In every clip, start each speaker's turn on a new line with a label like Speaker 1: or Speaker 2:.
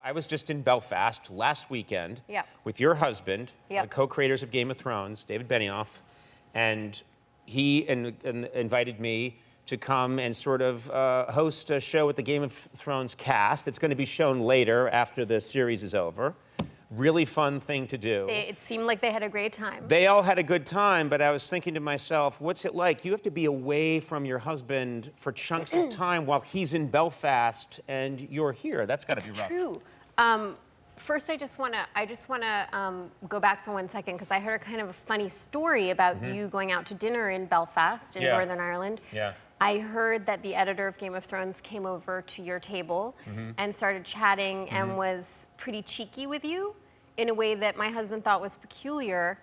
Speaker 1: I was just in Belfast last weekend with your husband, the co-creators of Game of Thrones, David Benioff, and he invited me to come and sort of host a show with the Game of Thrones cast. It's going to be shown later after the series is over. Really fun thing to do.
Speaker 2: It seemed like they had a great time.
Speaker 1: They all had a good time, but I was thinking to myself, what's it like? You have to be away from your husband for chunks of time while he's in Belfast and you're here. That's got to be rough.
Speaker 2: It's true. First, I just want to go back for 1 second because I heard a kind of a funny story about you going out to dinner in Belfast in Northern Ireland.
Speaker 1: Yeah.
Speaker 2: I heard that the editor of Game of Thrones came over to your table and started chatting and was pretty cheeky with you in a way that my husband thought was peculiar.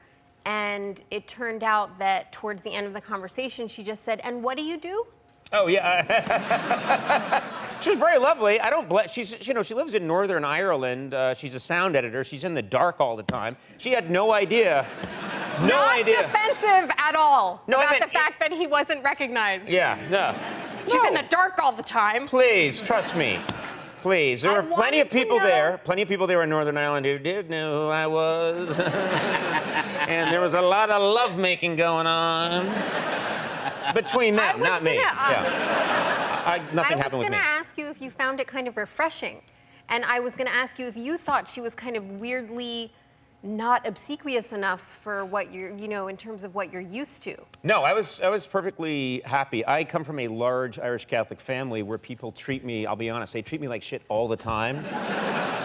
Speaker 2: And it turned out that towards the end of the conversation, she just said, "And what do you do?"
Speaker 1: Oh, yeah. She was very lovely. I don't blame. She's, you know, she lives in Northern Ireland. She's a sound editor. She's in the dark all the time. She had no idea. No idea.
Speaker 2: Not defensive at all about the fact that he wasn't recognized.
Speaker 1: Yeah, no.
Speaker 2: She's in the dark all the time.
Speaker 1: Please, trust me. Please. There were plenty of people there. Plenty of people there in Northern Ireland who did know who I was. And there was a lot of lovemaking going on. Between them, not me. Nothing happened with me.
Speaker 2: I was going to ask you if you found it kind of refreshing. And I was going to ask you if you thought she was kind of weirdly not obsequious enough for what you're, you know, in terms of what you're used to.
Speaker 1: No, I was perfectly happy. I come from a large Irish Catholic family where people treat me, I'll be honest, they treat me like shit all the time.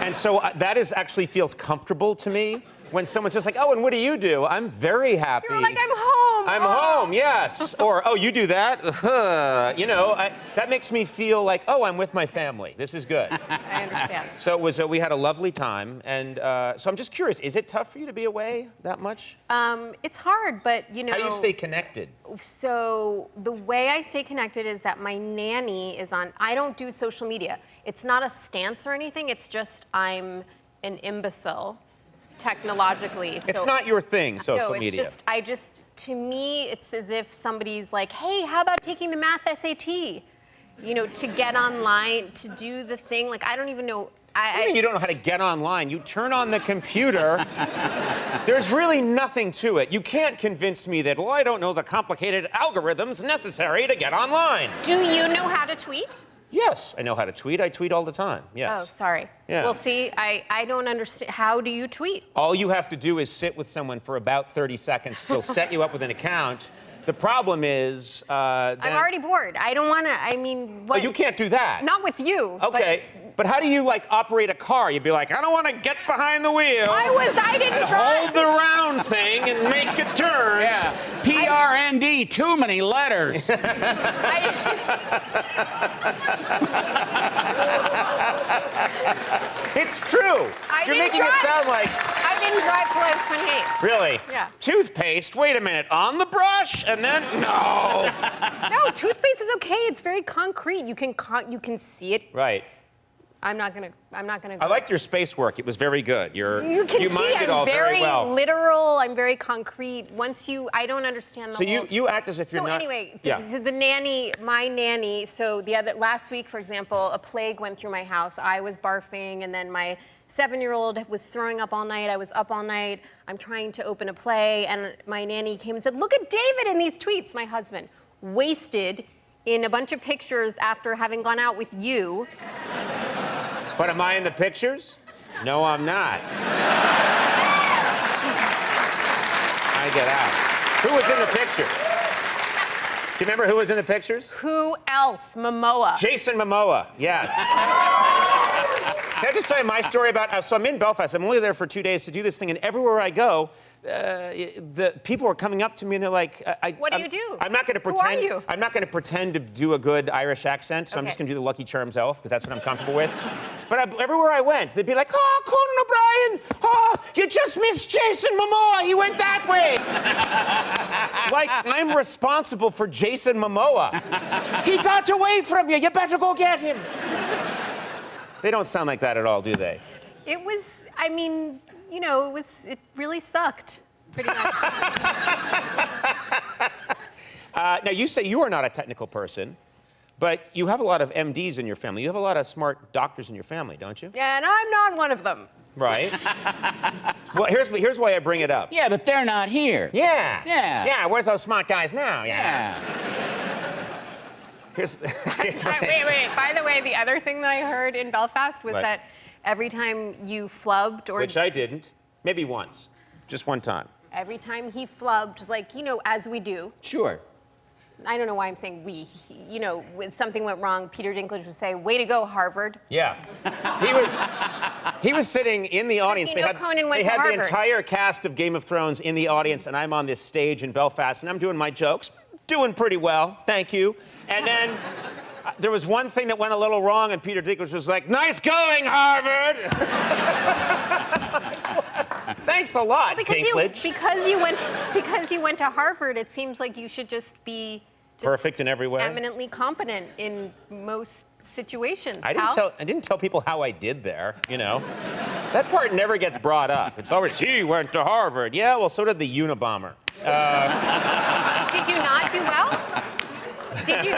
Speaker 1: And so that actually feels comfortable to me. When someone's just like, "Oh, and what do you do?" I'm very happy.
Speaker 2: You're like, "I'm home."
Speaker 1: I'm home, yes. Or, "Oh, you do that?" You know, that makes me feel like, "Oh, I'm with my family. This is good."
Speaker 2: I understand.
Speaker 1: So it was. We had a lovely time, and so I'm just curious: is it tough for you to be away that much?
Speaker 2: It's hard, but you know.
Speaker 1: How do you stay connected?
Speaker 2: So the way I stay connected is that my nanny is on. I don't do social media. It's not a stance or anything. It's just I'm an imbecile. Technologically.
Speaker 1: It's not your thing, social media.
Speaker 2: To me, it's as if somebody's like, "Hey, how about taking the math SAT?" You know, to get online, to do the thing. Like, I don't even know.
Speaker 1: What do you mean you don't know how to get online? You turn on the computer. There's really nothing to it. You can't convince me that, well, I don't know the complicated algorithms necessary to get online.
Speaker 2: Do you know how to tweet?
Speaker 1: Yes, I know how to tweet. I tweet all the time, yes.
Speaker 2: Oh, sorry.
Speaker 1: Yeah.
Speaker 2: Well, see, I don't understand. How do you tweet?
Speaker 1: All you have to do is sit with someone for about 30 seconds. They'll set you up with an account. The problem is... I'm
Speaker 2: already bored. I don't want to, I mean... What?
Speaker 1: Oh, you can't do that.
Speaker 2: Not with you.
Speaker 1: Okay. But how do you, like, operate a car? You'd be like, "I don't want to get behind the wheel.
Speaker 2: I didn't try.
Speaker 1: Hold the round thing and make a turn."
Speaker 3: Yeah. PRND, too many letters.
Speaker 1: It's true. You're making it sound like...
Speaker 2: I didn't drive till I was 28.
Speaker 1: Really?
Speaker 2: Yeah.
Speaker 1: Toothpaste, wait a minute, on the brush, and then, no.
Speaker 2: No, toothpaste is okay. It's very concrete. You can see it.
Speaker 1: Right.
Speaker 2: I'm not gonna.
Speaker 1: I liked your space work. It was very good. You mined it all very well.
Speaker 2: I'm very literal. I'm very concrete. I don't understand the
Speaker 1: whole... So you act as if you're not...
Speaker 2: So anyway, the nanny, my nanny, so last week, for example, a plague went through my house. I was barfing, and then my 7-year-old was throwing up all night. I was up all night. I'm trying to open a play, and my nanny came and said, "Look at David in these tweets." My husband, wasted in a bunch of pictures after having gone out with you.
Speaker 1: But am I in the pictures? No, I'm not. I get out. Who was in the pictures? Do you remember who was in the pictures?
Speaker 2: Who else? Momoa.
Speaker 1: Jason Momoa, yes. Can I just tell you my story about... So I'm in Belfast. I'm only there for 2 days to do this thing, and everywhere I go, the people are coming up to me and they're like,
Speaker 2: "What do you do?
Speaker 1: I'm not going to pretend.
Speaker 2: Who are you?
Speaker 1: I'm not going to pretend to do a good Irish accent, so I'm just going to do the Lucky Charms elf because that's what I'm comfortable with. But everywhere I went, they'd be like, "Oh, Conan O'Brien! Oh, you just missed Jason Momoa. He went that way." Like I'm responsible for Jason Momoa. "He got away from you. You better go get him." They don't sound like that at all, do they?
Speaker 2: It was. I mean. You know, it really sucked, pretty much.
Speaker 1: Now, you say you are not a technical person, But you have a lot of MDs in your family. You have a lot of smart doctors in your family, don't you?
Speaker 2: Yeah, and I'm not one of them.
Speaker 1: Right. Well, here's why I bring it up.
Speaker 3: Yeah, but they're not here.
Speaker 1: Yeah.
Speaker 3: Yeah.
Speaker 1: Yeah, where's those smart guys now?
Speaker 3: Yeah.
Speaker 1: Here's
Speaker 2: Wait. By the way, the other thing that I heard in Belfast was
Speaker 1: Right.
Speaker 2: that every time you flubbed or
Speaker 1: Which I didn't. Maybe once. Just one time.
Speaker 2: every time he flubbed, like, as we do.
Speaker 3: Sure.
Speaker 2: I don't know why I'm saying we. When something went wrong, Peter Dinklage would say, "Way to go, Harvard."
Speaker 1: Yeah. He was sitting in the audience.
Speaker 2: Conan went
Speaker 1: they
Speaker 2: to
Speaker 1: had the
Speaker 2: Harvard.
Speaker 1: entire cast of Game of Thrones in the audience, and I'm on this stage in Belfast, and I'm doing my jokes. Doing pretty well, thank you. And then there was one thing that went a little wrong, and Peter Dinklage was like, "Nice going, Harvard." Thanks a lot, Dinklage.
Speaker 2: Because you went to Harvard, it seems like you should just be
Speaker 1: Perfect in every way.
Speaker 2: eminently competent in most situations.
Speaker 1: I
Speaker 2: pal.
Speaker 1: didn't tell people how I did there, That part never gets brought up. It's always, he went to Harvard. Yeah, well, so did the Unabomber.
Speaker 2: Did you not do well? Did you?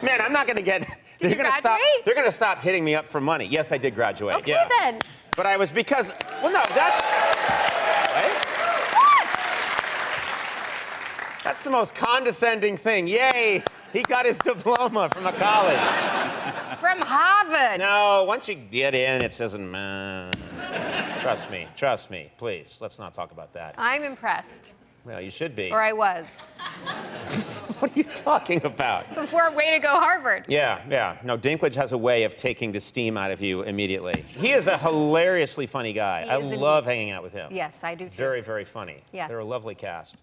Speaker 1: Man, I'm not going to get...
Speaker 2: Did you graduate?
Speaker 1: They're going to stop hitting me up for money. Yes, I did graduate.
Speaker 2: Okay,
Speaker 1: yeah.
Speaker 2: then.
Speaker 1: But I was because... Well, no, that's... Right?
Speaker 2: What?
Speaker 1: That's the most condescending thing. Yay! He got his diploma from a college.
Speaker 2: From Harvard.
Speaker 1: No, once you get in, it doesn't... Trust me, please. Let's not talk about that.
Speaker 2: I'm impressed.
Speaker 1: Well, you should be.
Speaker 2: Or I was.
Speaker 1: What are you talking about?
Speaker 2: Before Way to Go Harvard.
Speaker 1: Yeah. No, Dinklage has a way of taking the steam out of you immediately. He is a hilariously funny guy. I love hanging out with him.
Speaker 2: Yes, I do too.
Speaker 1: Very, very funny.
Speaker 2: Yeah.
Speaker 1: They're a lovely cast.